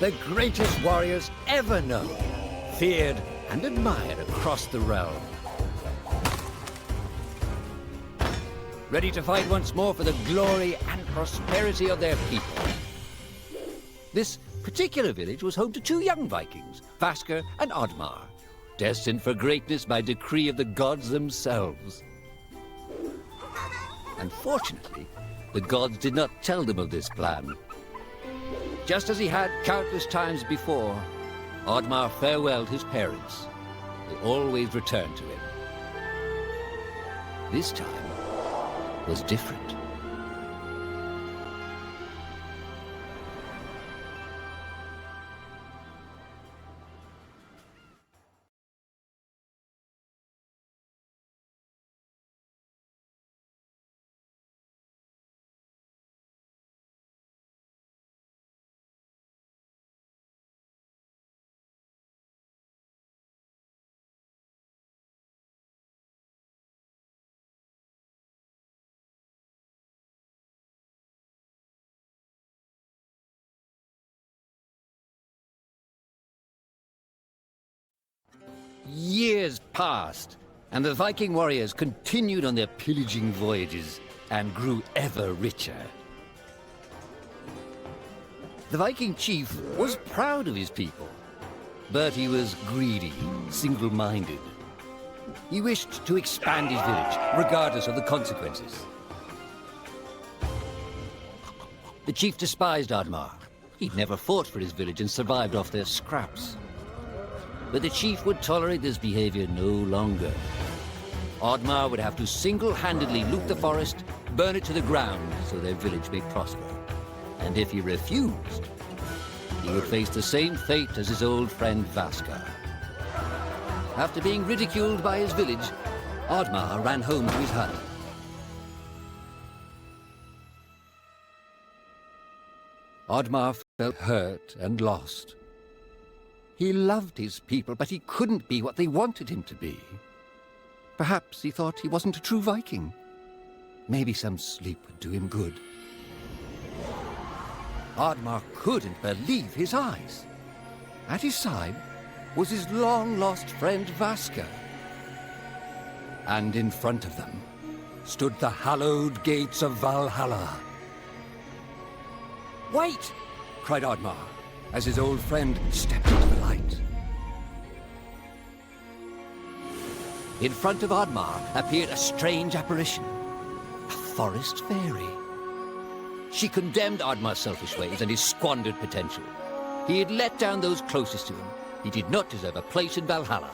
the greatest warriors ever known, feared and admired across the realm. Ready to fight once more for the glory and prosperity of their people. This particular village was home to two young Vikings, Vasker and Oddmar, destined for greatness by decree of the gods themselves. Unfortunately, the gods did not tell them of this plan. Just as he had countless times before, Oddmar farewelled his parents. They always returned to him. This time was different. Years passed, and the Viking warriors continued on their pillaging voyages and grew ever richer. The Viking chief was proud of his people, but he was greedy, single-minded. He wished to expand his village, regardless of the consequences. The chief despised Oddmar. He'd never fought for his village and survived off their scraps. But the chief would tolerate this behavior no longer. Oddmar would have to single-handedly loot the forest, burn it to the ground so their village may prosper. And if he refused, he would face the same fate as his old friend Vasker. After being ridiculed by his village, Oddmar ran home to his hut. Oddmar felt hurt and lost. He loved his people, but he couldn't be what they wanted him to be. Perhaps he thought he wasn't a true Viking. Maybe some sleep would do him good. Oddmar couldn't believe his eyes. At his side was his long-lost friend Vasker. And in front of them stood the hallowed gates of Valhalla. "Wait!" cried Oddmar, as his old friend stepped into the light. In front of Oddmar appeared a strange apparition, a forest fairy. She condemned Oddmar's selfish ways and his squandered potential. He had let down those closest to him. He did not deserve a place in Valhalla.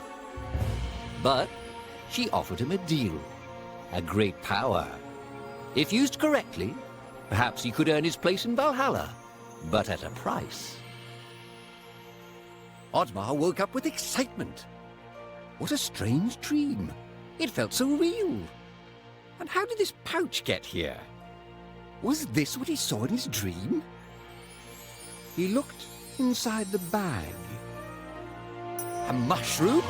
But she offered him a deal, a great power. If used correctly, perhaps he could earn his place in Valhalla, but at a price. Oddmar woke up with excitement. What a strange dream. It felt so real. And how did this pouch get here? Was this what he saw in his dream? He looked inside the bag. A mushroom?